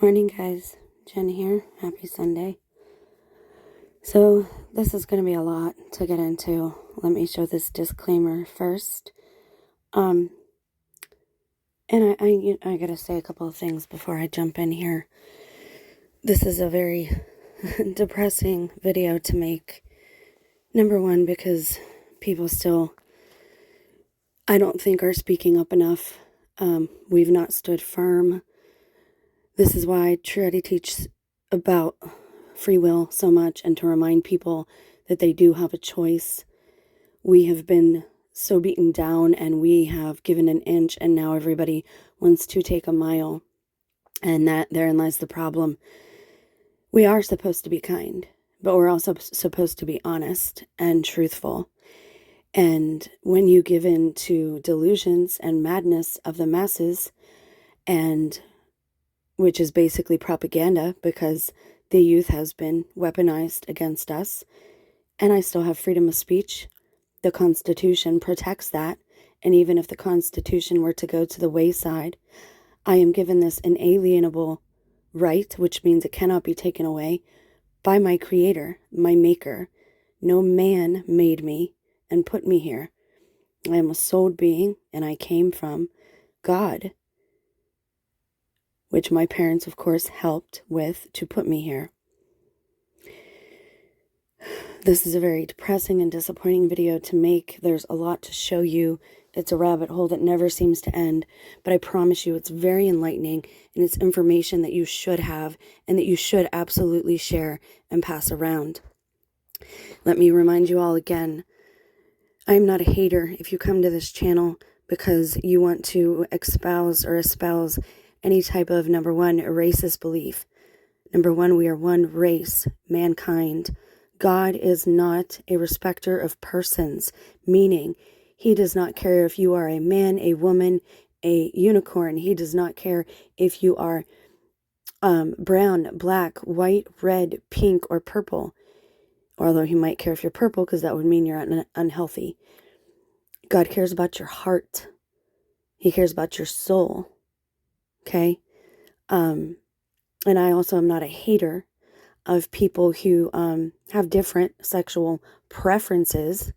Morning, guys. Jen here. Happy Sunday. So, this is going to be a lot to get into. Let me show this disclaimer first. And I got to say a couple of things before I jump in here. This is a very depressing video to make. Number one, because people still, I don't think, are speaking up enough. We've not stood firm. This is why I try to teach about free will so much and to remind people that they do have a choice. We have been so beaten down and we have given an inch and now everybody wants to take a mile. And that therein lies the problem. We are supposed to be kind, but we're also supposed to be honest and truthful. And when you give in to delusions and madness of the masses, and which is basically propaganda because the youth has been weaponized against us, and I still have freedom of speech. The Constitution protects that, and even if the Constitution were to go to the wayside, I am given this inalienable right, which means it cannot be taken away, by my Creator, my Maker. No man made me and put me here. I am a souled being, and I came from God, which my parents, of course, helped with to put me here. This is a very depressing and disappointing video to make. There's a lot to show you. It's a rabbit hole that never seems to end, but I promise you it's very enlightening, and it's information that you should have and that you should absolutely share and pass around. Let me remind you all again, I am not a hater. If you come to this channel because you want to espouse any type of, number one, a racist belief. Number one, we are one race, mankind. God is not a respecter of persons, meaning he does not care if you are a man, a woman, a unicorn. He does not care if you are brown, black, white, red, pink, or purple. Although he might care if you're purple because that would mean you're unhealthy. God cares about your heart. He cares about your soul. Okay? And I also am not a hater of people who have different sexual preferences.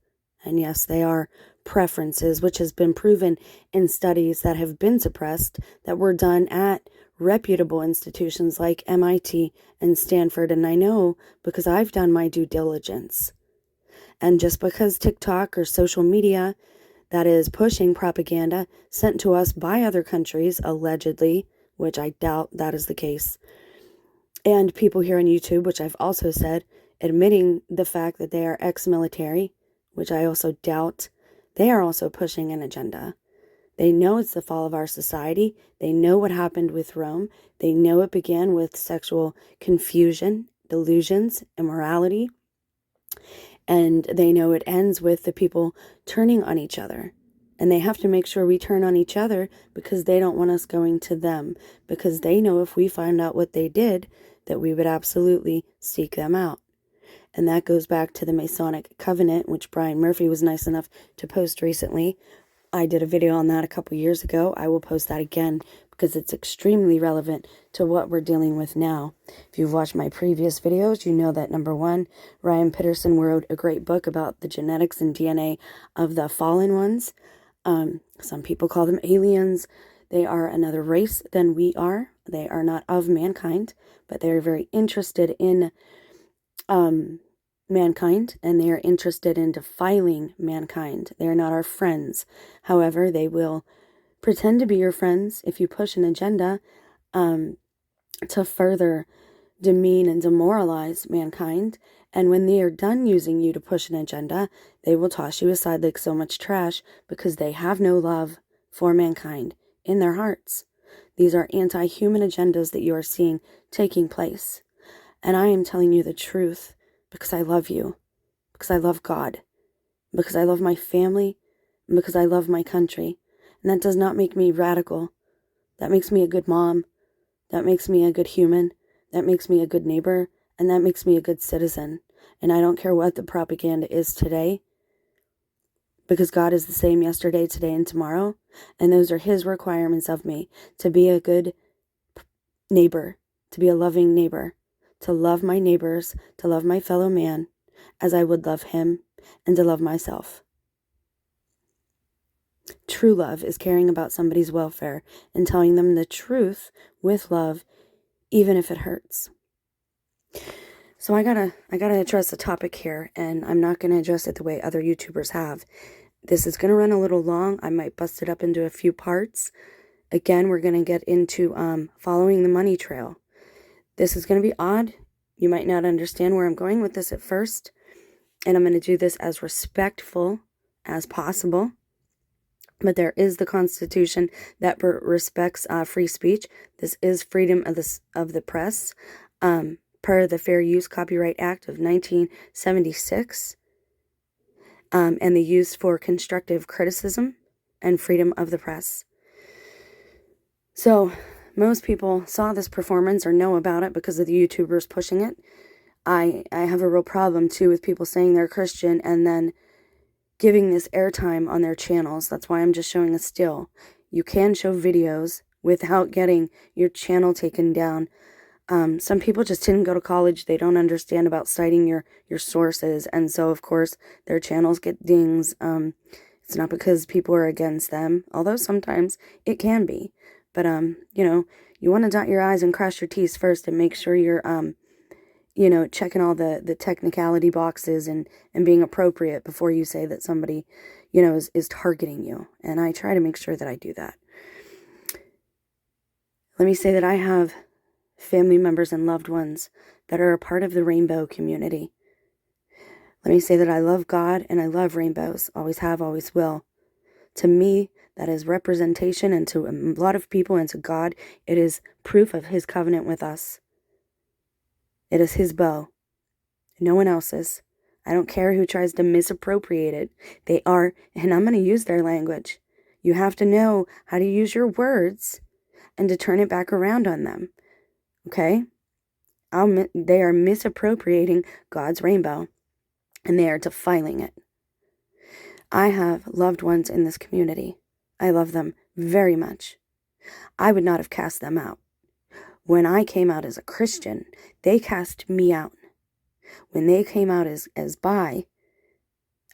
And yes, they are preferences, which has been proven in studies that have been suppressed, that were done at reputable institutions like MIT and Stanford. And I know because I've done my due diligence. And just because TikTok or social media that is pushing propaganda sent to us by other countries, allegedly, which I doubt that is the case, and people here on YouTube, which I've also said, admitting the fact that they are ex-military, which I also doubt, they are also pushing an agenda. They know it's the fall of our society. They know what happened with Rome. They know it began with sexual confusion, delusions, immorality. And they know it ends with the people turning on each other. And they have to make sure we turn on each other because they don't want us going to them. Because they know if we find out what they did, that we would absolutely seek them out. And that goes back to the Masonic Covenant, which Brian Murphy was nice enough to post recently. I did a video on that a couple years ago. I will post that again because it's extremely relevant to what we're dealing with now. If you've watched my previous videos, you know that, number one, Ryan Pitterson wrote a great book about the genetics and DNA of the fallen ones. Some people call them aliens. They are another race than we are. They are not of mankind, but they are very interested in mankind, and they are interested in defiling mankind. They are not our friends. However, they will pretend to be your friends if you push an agenda to further demean and demoralize mankind. And when they are done using you to push an agenda, they will toss you aside like so much trash because they have no love for mankind in their hearts. These are anti-human agendas that you are seeing taking place. And I am telling you the truth because I love you, because I love God, because I love my family, and because I love my country. And that does not make me radical. That makes me a good mom. That makes me a good human. That makes me a good neighbor. And that makes me a good citizen. And I don't care what the propaganda is today, because God is the same yesterday, today, and tomorrow. And those are his requirements of me, to be a good neighbor, to be a loving neighbor, to love my neighbors, to love my fellow man as I would love him, and to love myself. True love is caring about somebody's welfare and telling them the truth with love, even if it hurts. So I gotta address the topic here, and I'm not gonna address it the way other YouTubers have. This is gonna run a little long. I might bust it up into a few parts. Again, we're gonna get into following the money trail. This is gonna be odd. You might not understand where I'm going with this at first, and I'm gonna do this as respectful as possible. But there is the Constitution that respects free speech. This is freedom of the press. Per the Fair Use Copyright Act of 1976, and the use for constructive criticism and freedom of the press. So most people saw this performance or know about it because of the YouTubers pushing it. I have a real problem too with people saying they're Christian and then giving this airtime on their channels. That's why I'm just showing a still. You can show videos without getting your channel taken down. Some people just didn't go to college. They don't understand about citing your sources. And so, of course, their channels get dings. It's not because people are against them, although sometimes it can be. But, you want to dot your I's and cross your T's first and make sure you're, checking all the technicality boxes and being appropriate before you say that somebody, is targeting you. And I try to make sure that I do that. Let me say that I have family members and loved ones that are a part of the rainbow community. Let me say that I love God and I love rainbows. Always have, always will. To me, that is representation, and to a lot of people and to God, it is proof of his covenant with us. It is his bow. No one else's. I don't care who tries to misappropriate it. They are, and I'm going to use their language. You have to know how to use your words and to turn it back around on them. Okay? They are misappropriating God's rainbow, and they are defiling it. I have loved ones in this community. I love them very much. I would not have cast them out. When I came out as a Christian, they cast me out. When they came out as bi,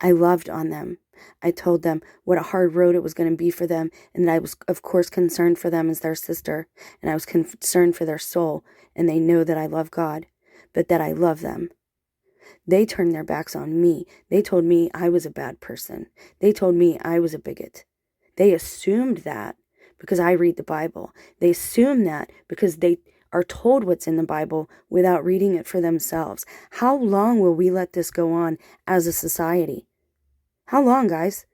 I loved on them. I told them what a hard road it was going to be for them, and I was, of course, concerned for them as their sister, and I was concerned for their soul, and they know that I love God, but that I love them. They turned their backs on me. They told me I was a bad person. They told me I was a bigot. They assumed that because I read the Bible. They assume that because they are told what's in the Bible without reading it for themselves. How long will we let this go on as a society? How long, guys?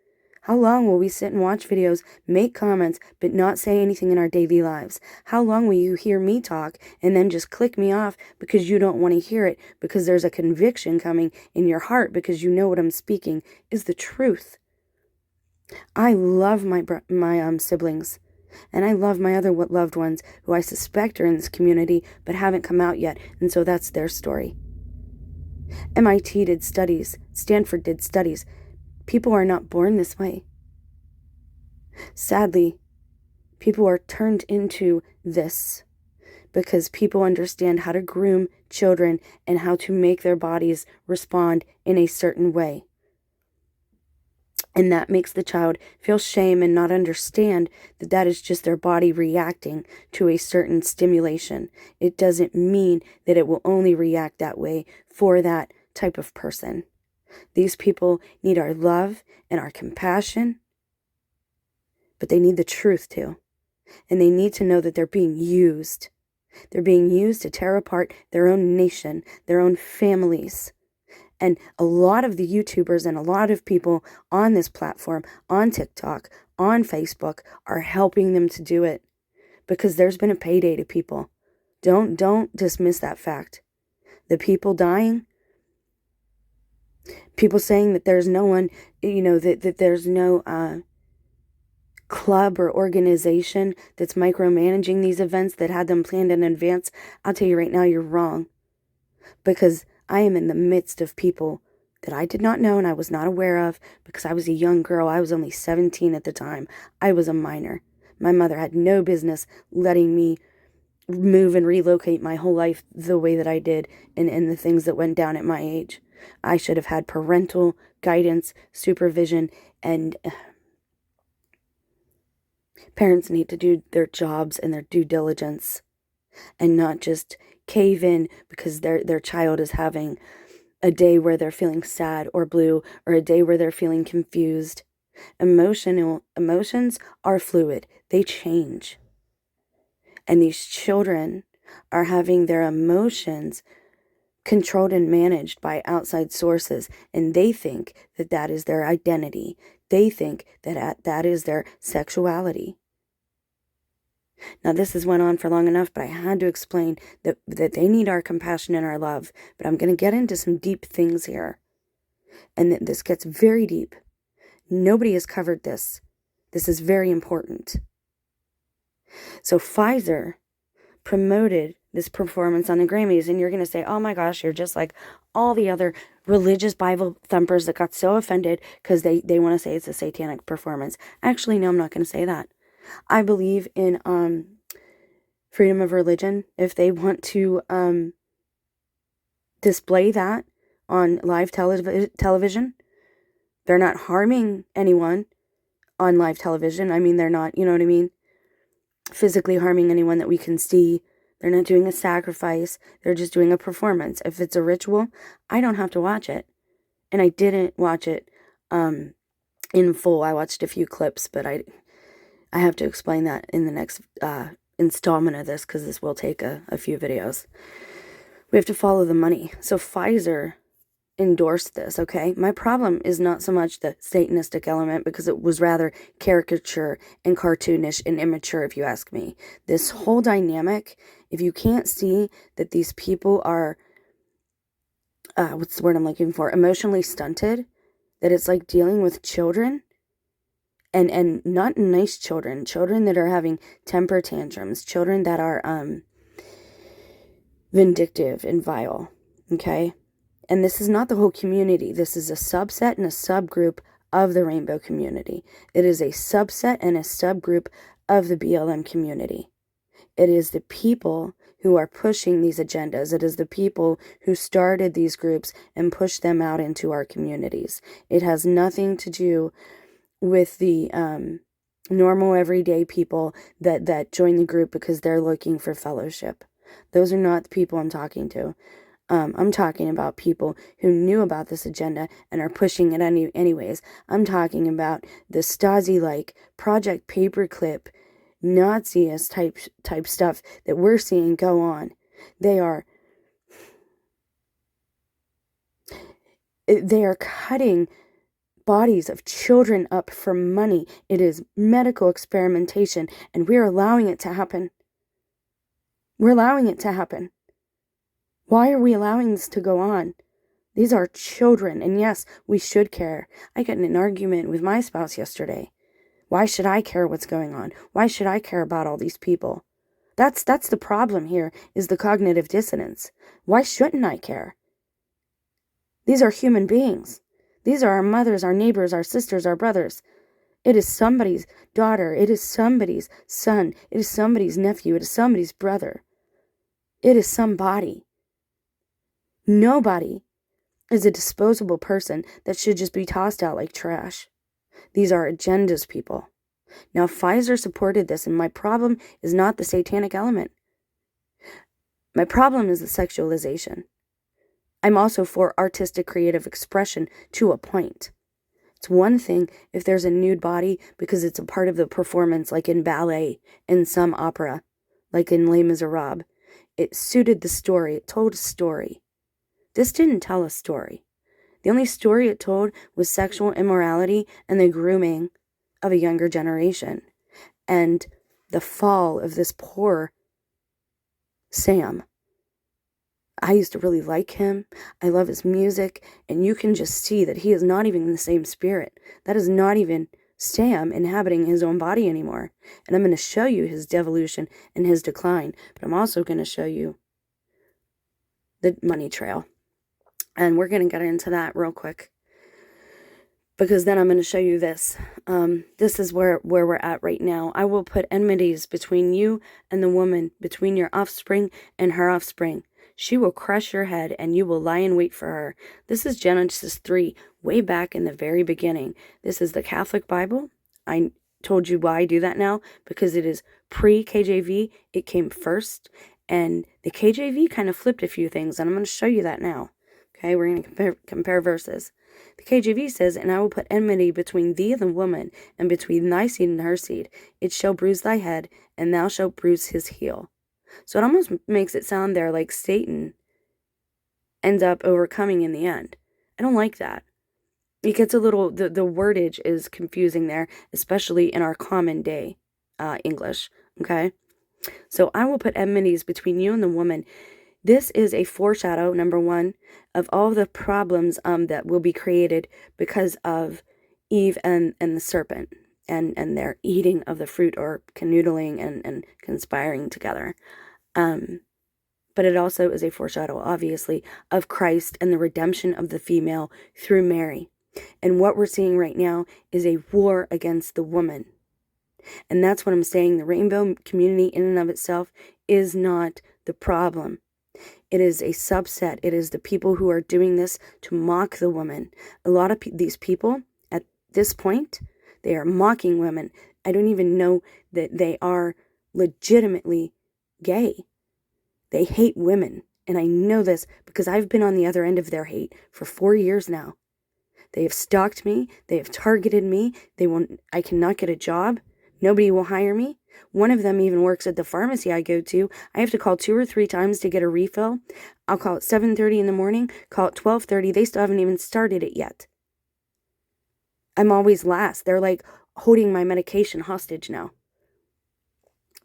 How long will we sit and watch videos, make comments, but not say anything in our daily lives? How long will you hear me talk and then just click me off because you don't want to hear it, because there's a conviction coming in your heart because you know what I'm speaking is the truth? I love my siblings, and I love my other loved ones who I suspect are in this community but haven't come out yet, and so that's their story. MIT did studies. Stanford did studies. People are not born this way. Sadly, people are turned into this because people understand how to groom children and how to make their bodies respond in a certain way. And that makes the child feel shame and not understand that that is just their body reacting to a certain stimulation. It doesn't mean that it will only react that way for that type of person. These people need our love and our compassion, but they need the truth too. And they need to know that they're being used. They're being used to tear apart their own nation, their own families. And a lot of the YouTubers and a lot of people on this platform, on TikTok, on Facebook, are helping them to do it because there's been a payday to people. Don't dismiss that fact. The people dying, people saying that there's no one, that there's no club or organization that's micromanaging these events that had them planned in advance. I'll tell you right now, you're wrong. Because I am in the midst of people that I did not know and I was not aware of because I was a young girl. I was only 17 at the time. I was a minor. My mother had no business letting me move and relocate my whole life the way that I did and the things that went down at my age. I should have had parental guidance, supervision, and parents need to do their jobs and their due diligence and not just cave in because their child is having a day where they're feeling sad or blue or a day where they're feeling confused. Emotions are fluid. They change. And these children are having their emotions controlled and managed by outside sources, and they think that that is their identity. They think that that is their sexuality. Now, this has went on for long enough, but I had to explain that they need our compassion and our love. But I'm going to get into some deep things here, and this gets very deep. Nobody has covered this. This is very important. So Pfizer promoted this performance on the Grammys, and you're going to say, oh my gosh, you're just like all the other religious Bible thumpers that got so offended because they want to say it's a satanic performance. Actually, no, I'm not going to say that. I believe in freedom of religion. If they want to display that on live television, they're not harming anyone on live television. I mean, they're not, you know what I mean, physically harming anyone that we can see. They're not doing a sacrifice. They're just doing a performance. If it's a ritual, I don't have to watch it. And I didn't watch it in full. I watched a few clips, but I have to explain that in the next installment of this because this will take a few videos. We have to follow the money. So Pfizer endorsed this, okay? My problem is not so much the Satanistic element because it was rather caricature and cartoonish and immature, if you ask me. This whole dynamic, if you can't see that these people are, what's the word I'm looking for, emotionally stunted, that it's like dealing with children, and not nice children that are having temper tantrums, children that are vindictive and vile, okay? And this is not the whole community. This is a subset and a subgroup of the rainbow community. It is a subset and a subgroup of the BLM community. It is the people who are pushing these agendas. It is the people who started these groups and pushed them out into our communities. It has nothing to do with the normal everyday people that join the group because they're looking for fellowship. Those are not the people I'm talking to. I'm talking about people who knew about this agenda and are pushing it anyways. I'm talking about the Stasi-like Project Paperclip, Nazi-ist type stuff that we're seeing go on. They are cutting bodies of children up for money. It is medical experimentation, and we're allowing it to happen. We're allowing it to happen. Why are we allowing this to go on? These are children, and yes, we should care. I got in an argument with my spouse yesterday. Why should I care what's going on? Why should I care about all these people? That's the problem here, is the cognitive dissonance. Why shouldn't I care? These are human beings. These are our mothers, our neighbors, our sisters, our brothers. It is somebody's daughter. It is somebody's son. It is somebody's nephew. It is somebody's brother. It is somebody. Nobody is a disposable person that should just be tossed out like trash. These are agendas, people. Now, Pfizer supported this, and my problem is not the satanic element. My problem is the sexualization. I'm also for artistic creative expression to a point. It's one thing if there's a nude body because it's a part of the performance, like in ballet, in some opera, like in Les Miserables. It suited the story. It told a story. This didn't tell a story. The only story it told was sexual immorality and the grooming of a younger generation and the fall of this poor Sam. I used to really like him. I love his music, and you can just see that he is not even in the same spirit. That is not even Sam inhabiting his own body anymore. And I'm going to show you his devolution and his decline, but I'm also going to show you the money trail. And we're going to get into that real quick. because then I'm going to show you this. This is where we're at right now. I will put enmities between you and the woman, between your offspring and her offspring. She will crush your head, and you will lie in wait for her. This is Genesis 3, way back in the very beginning. This is the Catholic Bible. I told you why I do that now, because it is pre-KJV. It came first, and the KJV kind of flipped a few things, and I'm going to show you that now. Okay, we're going to compare verses. The KJV says, "And I will put enmity between thee and the woman, and between thy seed and her seed. It shall bruise thy head, and thou shalt bruise his heel." So it almost makes it sound there like Satan ends up overcoming in the end. I don't like that. It gets a little, the wordage is confusing there, especially in our common day English, okay? So I will put enmities between you and the woman. This is a foreshadow, number one, of all the problems that will be created because of Eve and the serpent and their eating of the fruit, or canoodling and conspiring together. But it also is a foreshadow, obviously, of Christ and the redemption of the female through Mary. And what we're seeing right now is a war against the woman. And that's what I'm saying. The rainbow community in and of itself is not the problem. It is a subset. It is the people who are doing this to mock the woman. A lot of these people at this point, they are mocking women. I don't even know that they are legitimately gay. They hate women. And I know this because I've been on the other end of their hate for 4 years now. They have stalked me. They have targeted me. I cannot get a job. Nobody will hire me. One of them even works at the pharmacy I go to. I have to call 2 or 3 times to get a refill. I'll call at 7:30 in the morning, call at 12:30. They still haven't even started it yet. I'm always last. They're like holding my medication hostage now.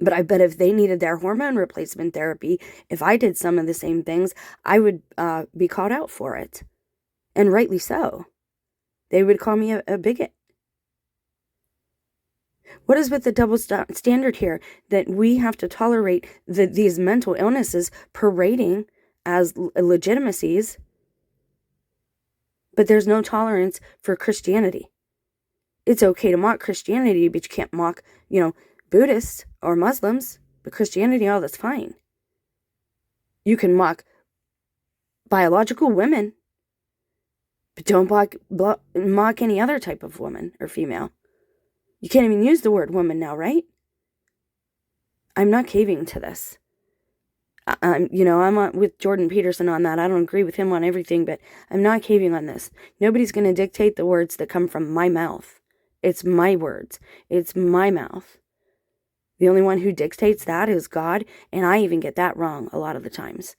But I bet if they needed their hormone replacement therapy, if I did some of the same things, I would be called out for it. And rightly so. They would call me a bigot. What is with the double standard here that we have to tolerate these mental illnesses parading as legitimacies, but there's no tolerance for Christianity? It's okay to mock Christianity, but you can't mock, Buddhists or Muslims. But Christianity, oh, that's fine. You can mock biological women, but don't mock any other type of woman or female. You can't even use the word woman now, right? I'm not caving to this. I'm with Jordan Peterson on that. I don't agree with him on everything, but I'm not caving on this. Nobody's going to dictate the words that come from my mouth. It's my words. It's my mouth. The only one who dictates that is God, and I even get that wrong a lot of the times.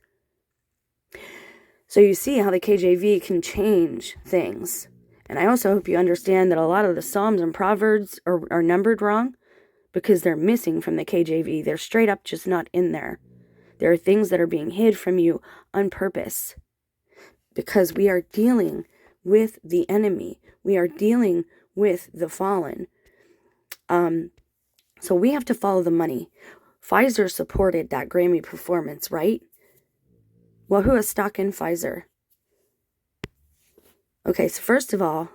So you see how the KJV can change things. And I also hope you understand that a lot of the Psalms and Proverbs are numbered wrong because they're missing from the KJV. They're straight up just not in there. There are things that are being hid from you on purpose because we are dealing with the enemy. We are dealing with the fallen. So we have to follow the money. Pfizer supported that Grammy performance, right? Well, who has stock in Pfizer? Okay, so first of all,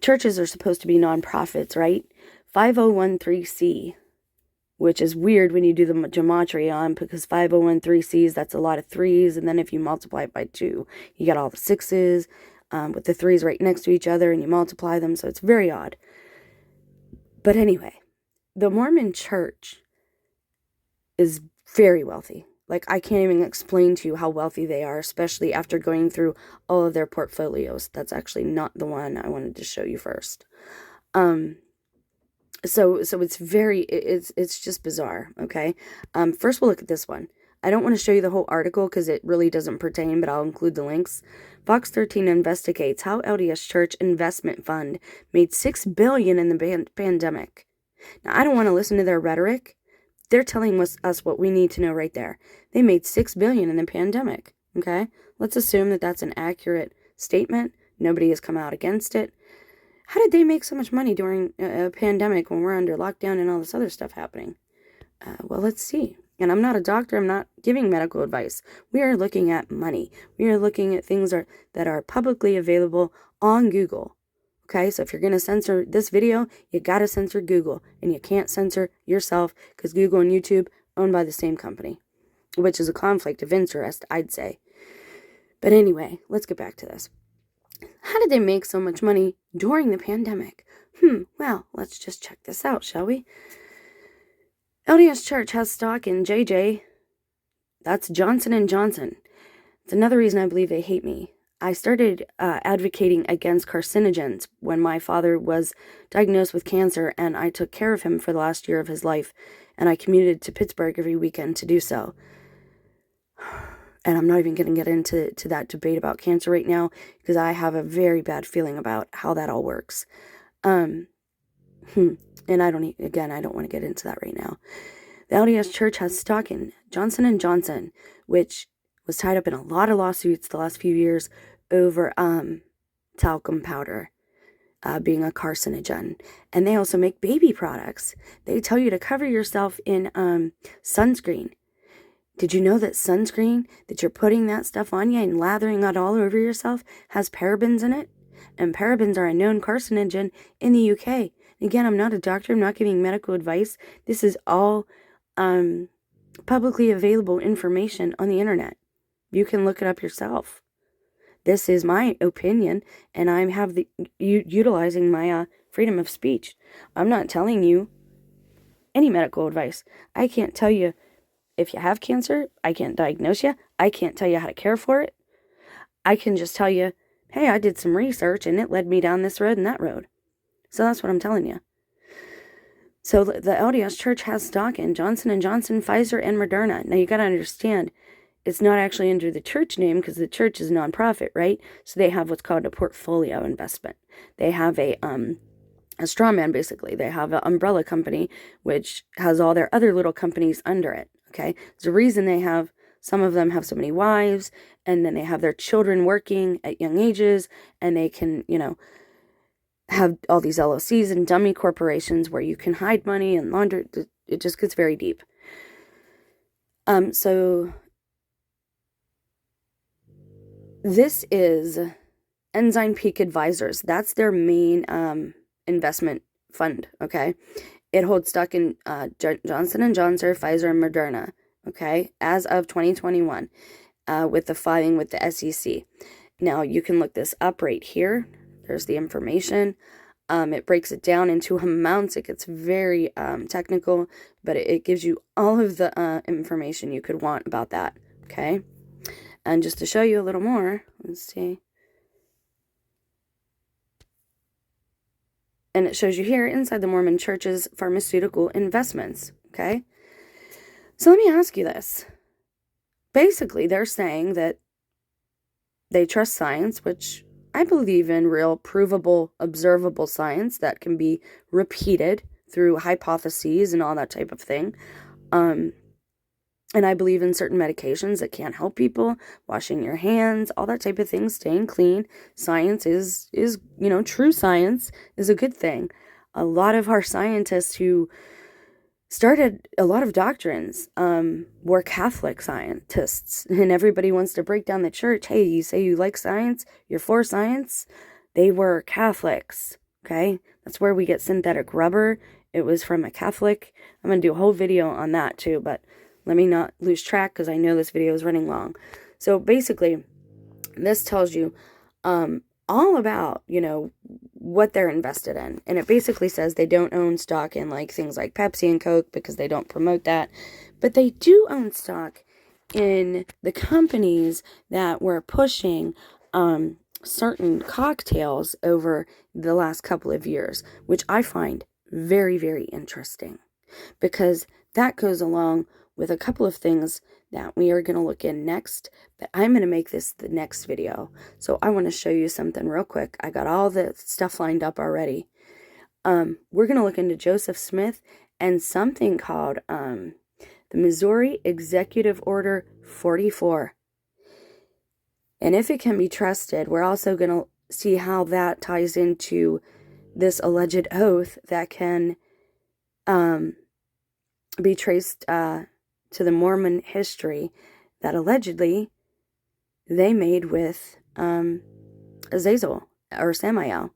churches are supposed to be nonprofits, right? 5013C, which is weird when you do the gematria on, because 5013Cs, that's a lot of threes, and then if you multiply it by 2, you get all the 6s with the 3s right next to each other, and you multiply them, so it's very odd. But anyway, the Mormon church is very wealthy. Like, I can't even explain to you how wealthy they are, especially after going through all of their portfolios. That's actually not the one I wanted to show you first. So it's just bizarre, okay? First we'll look at this one. I don't want to show you the whole article because it really doesn't pertain, but I'll include the links. Fox 13 investigates how LDS Church Investment Fund made $6 billion in the pandemic. Now, I don't want to listen to their rhetoric. They're telling us what we need to know right there. They made $6 billion in the pandemic, okay? Let's assume that that's an accurate statement. Nobody has come out against it. How did they make so much money during a pandemic when we're under lockdown and all this other stuff happening? Well, let's see. And I'm not a doctor. I'm not giving medical advice. We are looking at money. We are looking at things that are publicly available on Google. Okay, so if you're going to censor this video, you got to censor Google, and you can't censor yourself because Google and YouTube owned by the same company, which is a conflict of interest, I'd say. But anyway, let's get back to this. How did they make so much money during the pandemic? Well, let's just check this out, shall we? LDS Church has stock in JJ. That's Johnson & Johnson. It's another reason I believe they hate me. I started advocating against carcinogens when my father was diagnosed with cancer, and I took care of him for the last year of his life, and I commuted to Pittsburgh every weekend to do so. And I'm not even going to get into that debate about cancer right now, because I have a very bad feeling about how that all works. And I don't want to get into that right now. The LDS Church has stock in Johnson & Johnson, which was tied up in a lot of lawsuits the last few years over talcum powder being a carcinogen. And they also make baby products. They tell you to cover yourself in sunscreen. Did you know that sunscreen, that you're putting that stuff on you and lathering it all over yourself, has parabens in it? And parabens are a known carcinogen in the UK. Again, I'm not a doctor. I'm not giving medical advice. This is all publicly available information on the internet. You can look it up yourself. This is my opinion, and I have utilizing my freedom of speech. I'm not telling you any medical advice. I can't tell you if you have cancer. I can't diagnose you. I can't tell you how to care for it. I can just tell you, hey, I did some research, and it led me down this road and that road. So that's what I'm telling you. So the LDS Church has stock in Johnson & Johnson, Pfizer, and Moderna. Now, you got to understand, it's not actually under the church name because the church is a nonprofit, right? So they have what's called a portfolio investment. They have a straw man, basically. They have an umbrella company, which has all their other little companies under it, okay? There's a reason some of them have so many wives, and then they have their children working at young ages, and they can, have all these LLCs and dummy corporations where you can hide money and launder. It just gets very deep. So this is Ensign Peak Advisors. That's their main investment fund, okay? It holds stock in Johnson & Johnson, Pfizer, and Moderna, okay, as of 2021 with the filing with the SEC. Now, you can look this up right here. There's the information. It breaks it down into amounts. It gets very technical, but it gives you all of the information you could want about that, okay? And just to show you a little more, let's see. And it shows you here inside the Mormon Church's pharmaceutical investments, okay? So let me ask you this. Basically, they're saying that they trust science, which I believe in, real, provable, observable science that can be repeated through hypotheses and all that type of thing. And I believe in certain medications that can help people, washing your hands, all that type of thing, staying clean. Science is true science is a good thing. A lot of our scientists who started a lot of doctrines were Catholic scientists, and everybody wants to break down the church. Hey, you say you like science, you're for science. They were Catholics, okay? That's where we get synthetic rubber. It was from a Catholic. I'm going to do a whole video on that too, but let me not lose track because I know this video is running long. So basically, this tells you all about, what they're invested in. And it basically says they don't own stock in things like Pepsi and Coke because they don't promote that. But they do own stock in the companies that were pushing certain cocktails over the last couple of years, which I find very, very interesting because that goes along with a couple of things that we are going to look in next, but I'm going to make this the next video. So I want to show you something real quick. I got all the stuff lined up already. We're going to look into Joseph Smith and something called the Missouri Executive Order 44. And if it can be trusted, we're also going to see how that ties into this alleged oath that can be traced to the Mormon history that allegedly they made with Azazel or Samael.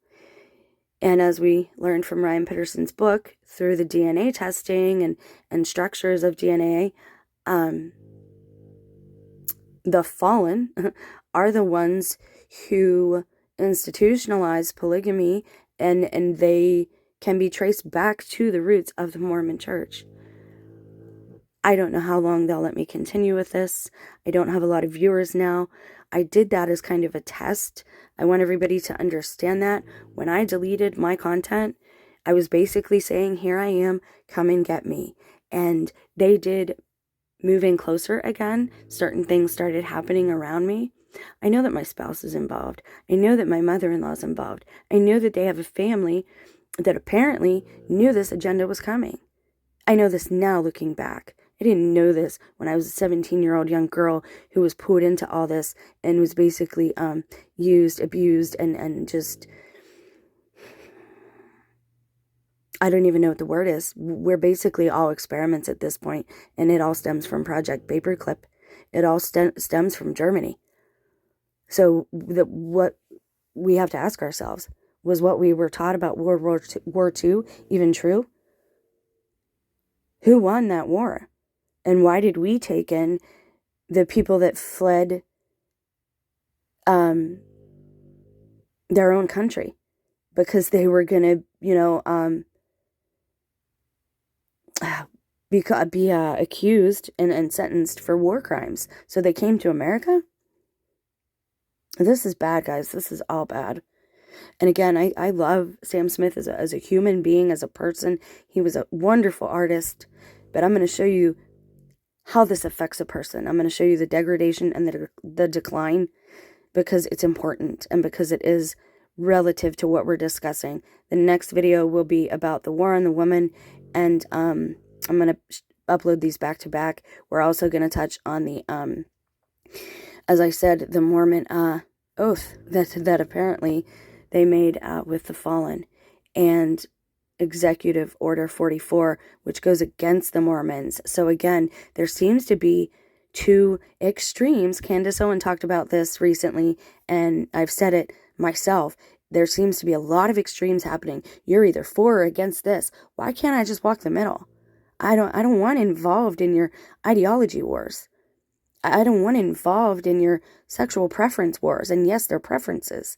And as we learned from Ryan Peterson's book, through the DNA testing and structures of DNA, the fallen are the ones who institutionalize polygamy, and they can be traced back to the roots of the Mormon church. I don't know how long they'll let me continue with this. I don't have a lot of viewers now. I did that as kind of a test. I want everybody to understand that when I deleted my content, I was basically saying, here I am, come and get me. And they did move in closer again. Certain things started happening around me. I know that my spouse is involved. I know that my mother-in-law is involved. I know that they have a family that apparently knew this agenda was coming. I know this now looking back. I didn't know this when I was a 17-year-old young girl who was pulled into all this and was basically used, abused, and just, I don't even know what the word is. We're basically all experiments at this point, and it all stems from Project Paperclip. It all stems from Germany. So what we have to ask ourselves, was what we were taught about World War II even true? Who won that war? And why did we take in the people that fled their own country? Because they were going to, be accused and sentenced for war crimes. So they came to America? This is bad, guys. This is all bad. And again, I love Sam Smith as a human being, as a person. He was a wonderful artist. But I'm going to show you how this affects a person. I'm going to show you the degradation and the decline, because it's important and because it is relative to what we're discussing. The next video will be about the war on the woman, and I'm going to upload these back to back. We're also going to touch on the, as I said, the Mormon oath that apparently they made with the fallen, and Executive Order 44, which goes against the Mormons. So again, there seems to be two extremes. Candace Owen talked about this recently, and I've said it myself. There seems to be a lot of extremes happening. You're either for or against this. Why can't I just walk the middle? I don't want involved in your ideology wars. I don't want involved in your sexual preference wars. And yes, they're preferences.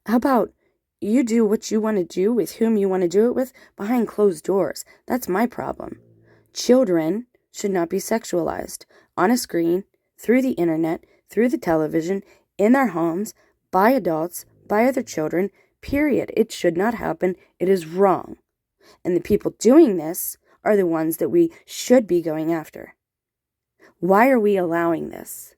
How about you do what you want to do with whom you want to do it with behind closed doors? That's my problem. Children should not be sexualized on a screen, through the internet, through the television, in their homes, by adults, by other children, period. It should not happen. It is wrong. And the people doing this are the ones that we should be going after. Why are we allowing this?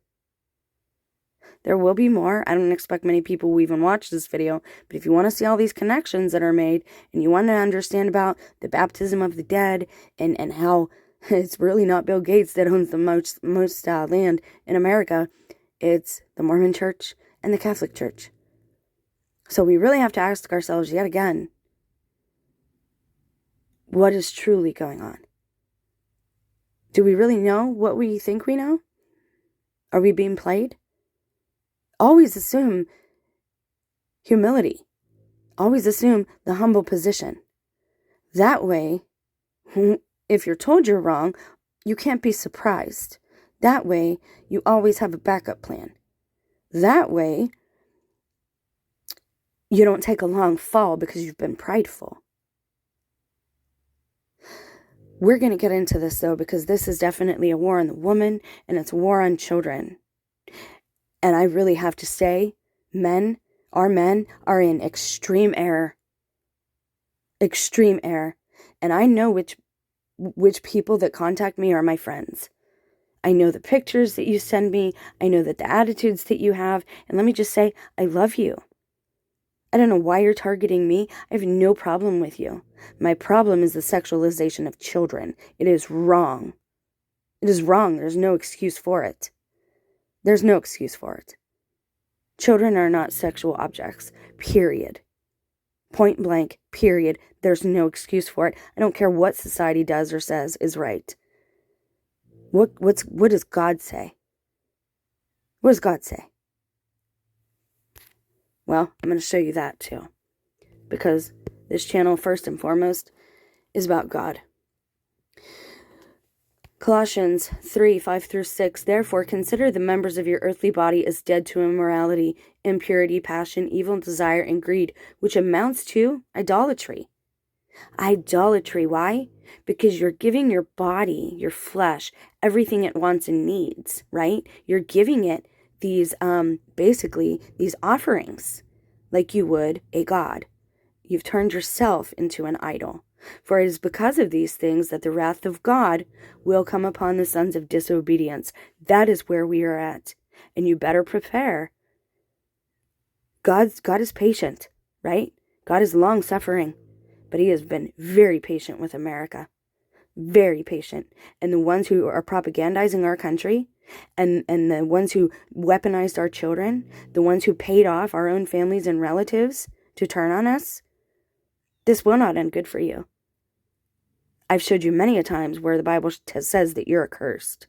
There will be more. I don't expect many people will even watch this video, but if you want to see all these connections that are made, and you want to understand about the baptism of the dead, and how it's really not Bill Gates that owns the most land in America, it's the Mormon Church and the Catholic Church. So we really have to ask ourselves yet again, what is truly going on? Do we really know what we think we know? Are we being played? Always assume humility. Always assume the humble position. That way, if you're told you're wrong, you can't be surprised. That way, you always have a backup plan. That way, you don't take a long fall because you've been prideful. We're going to get into this, though, because this is definitely a war on the woman, and it's a war on children. And I really have to say, our men are in extreme error. Extreme error. And I know which people that contact me are my friends. I know the pictures that you send me. I know that the attitudes that you have. And let me just say, I love you. I don't know why you're targeting me. I have no problem with you. My problem is the sexualization of children. It is wrong. It is wrong. There's no excuse for it. There's no excuse for it. Children are not sexual objects, period. Point blank, period. There's no excuse for it. I don't care what society does or says is right. What does God say? What does God say? Well, I'm going to show you that too. Because this channel, first and foremost, is about God. Colossians 3:5-6. Therefore, consider the members of your earthly body as dead to immorality, impurity, passion, evil desire, and greed, which amounts to idolatry. Idolatry. Why? Because you're giving your body, your flesh, everything it wants and needs, right? You're giving it these, basically, these offerings like you would a god. You've turned yourself into an idol. For it is because of these things that the wrath of God will come upon the sons of disobedience. That is where we are at. And you better prepare. God is patient, right? God is long-suffering. But he has been very patient with America. Very patient. And the ones who are propagandizing our country, and the ones who weaponized our children, the ones who paid off our own families and relatives to turn on us, this will not end good for you. I've showed you many a times where the Bible says that you're accursed.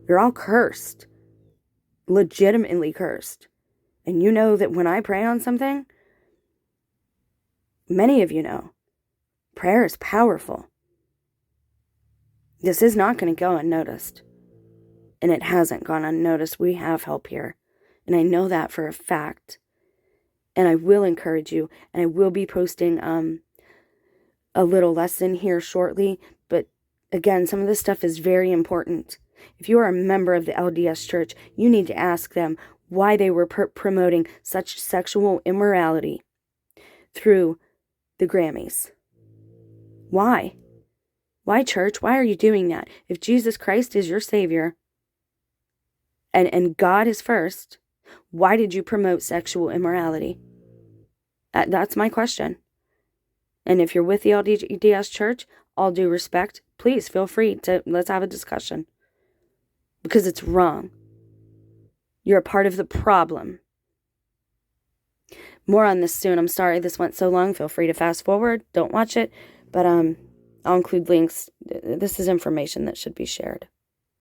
You're all cursed. Legitimately cursed. And you know that when I pray on something, many of you know, prayer is powerful. This is not going to go unnoticed. And it hasn't gone unnoticed. We have help here. And I know that for a fact. And I will encourage you. And I will be posting a little lesson here shortly. But again, some of this stuff is very important. If you are a member of the LDS Church, you need to ask them why they were promoting such sexual immorality through the Grammys. Why? Why, church? Why are you doing that? If Jesus Christ is your Savior and God is first, why did you promote sexual immorality? That's my question. And if you're with the LDS Church, all due respect, please feel free to let's have a discussion. Because it's wrong. You're a part of the problem. More on this soon. I'm sorry this went so long. Feel free to fast forward. Don't watch it. But I'll include links. This is information that should be shared.